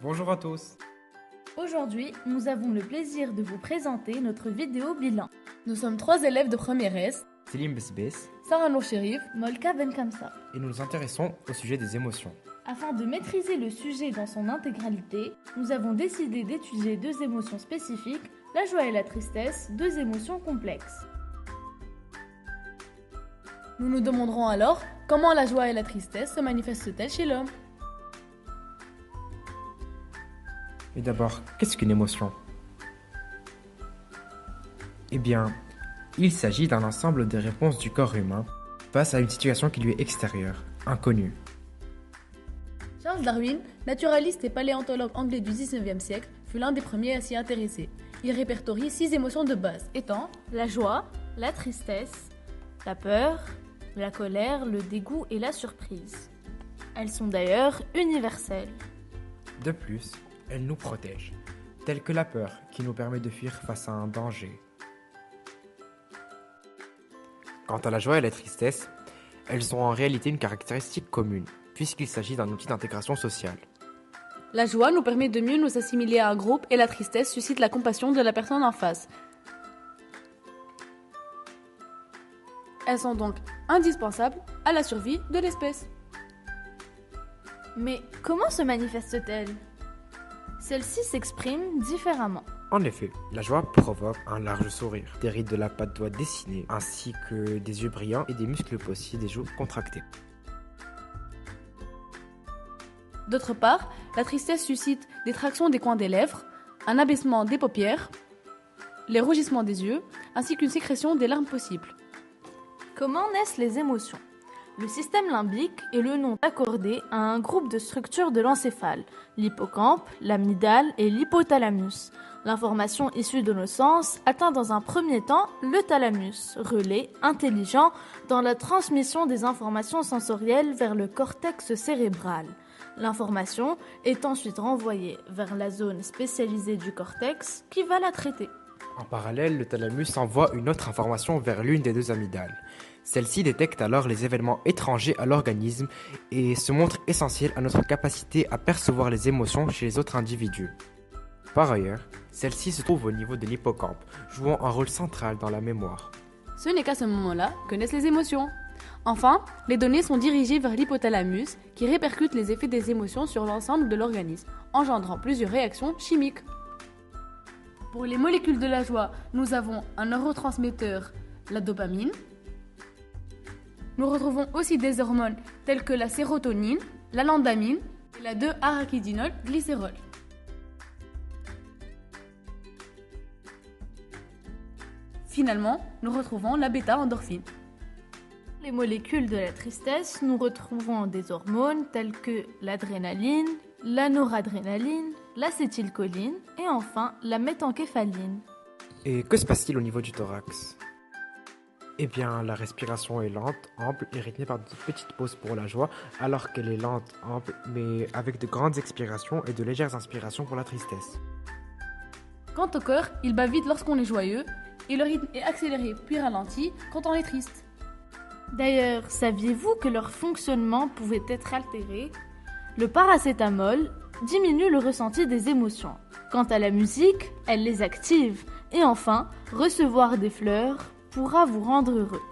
Bonjour à tous. Aujourd'hui, nous avons le plaisir de vous présenter notre vidéo bilan. Nous sommes 3 élèves de première S, Selim Besbes Sarah Nour Sherif, Molka Benkamsa. et nous nous intéressons au sujet des émotions. Afin de maîtriser le sujet dans son intégralité, nous avons décidé d'étudier 2 émotions spécifiques, la joie et la tristesse, 2 émotions complexes. Nous nous demanderons alors comment la joie et la tristesse se manifestent-elles chez l'homme. Mais d'abord, qu'est-ce qu'une émotion? Eh bien, il s'agit d'un ensemble de réponses du corps humain face à une situation qui lui est extérieure, inconnue. Charles Darwin, naturaliste et paléontologue anglais du 19e siècle, fut l'un des premiers à s'y intéresser. Il répertorie 6 émotions de base, étant la joie, la tristesse, la peur, la colère, le dégoût et la surprise. Elles sont d'ailleurs universelles. De plus, elles nous protègent, telles que la peur qui nous permet de fuir face à un danger. Quant à la joie et la tristesse, elles ont en réalité une caractéristique commune, puisqu'il s'agit d'un outil d'intégration sociale. La joie nous permet de mieux nous assimiler à un groupe et la tristesse suscite la compassion de la personne en face. Elles sont donc indispensables à la survie de l'espèce. Mais comment se manifestent-elles ? Celles-ci s'expriment différemment. En effet, la joie provoque un large sourire, des rides de la patte doigt dessinées, ainsi que des yeux brillants et des muscles possibles des joues contractés. D'autre part, la tristesse suscite des tractions des coins des lèvres, un abaissement des paupières, les rougissements des yeux, ainsi qu'une sécrétion des larmes possibles. Comment naissent les émotions ? Le système limbique est le nom accordé à un groupe de structures de l'encéphale, l'hippocampe, l'amygdale et l'hypothalamus. L'information issue de nos sens atteint dans un premier temps le thalamus, relais intelligent dans la transmission des informations sensorielles vers le cortex cérébral. L'information est ensuite renvoyée vers la zone spécialisée du cortex qui va la traiter. En parallèle, le thalamus envoie une autre information vers l'une des 2 amygdales. Celle-ci détecte alors les événements étrangers à l'organisme et se montre essentielle à notre capacité à percevoir les émotions chez les autres individus. Par ailleurs, celle-ci se trouve au niveau de l'hippocampe, jouant un rôle central dans la mémoire. Ce n'est qu'à ce moment-là que naissent les émotions. Enfin, les données sont dirigées vers l'hypothalamus qui répercute les effets des émotions sur l'ensemble de l'organisme, engendrant plusieurs réactions chimiques. Pour les molécules de la joie, nous avons un neurotransmetteur, la dopamine. Nous retrouvons aussi des hormones telles que la sérotonine, la landamine et la 2-arachidinol-glycérol. Finalement, nous retrouvons la bêta-endorphine. Les molécules de la tristesse, nous retrouvons des hormones telles que l'adrénaline, la noradrénaline, l'acétylcholine et enfin la méthancéphaline. Et que se passe-t-il au niveau du thorax? Eh bien, la respiration est lente, ample et rythmée par de petites pauses pour la joie, alors qu'elle est lente, ample, mais avec de grandes expirations et de légères inspirations pour la tristesse. Quant au cœur, il bat vite lorsqu'on est joyeux et le rythme est accéléré puis ralenti quand on est triste. D'ailleurs, saviez-vous que leur fonctionnement pouvait être altéré ? Le paracétamol diminue le ressenti des émotions. Quant à la musique, elle les active. Et enfin, recevoir des fleurs pourra vous rendre heureux.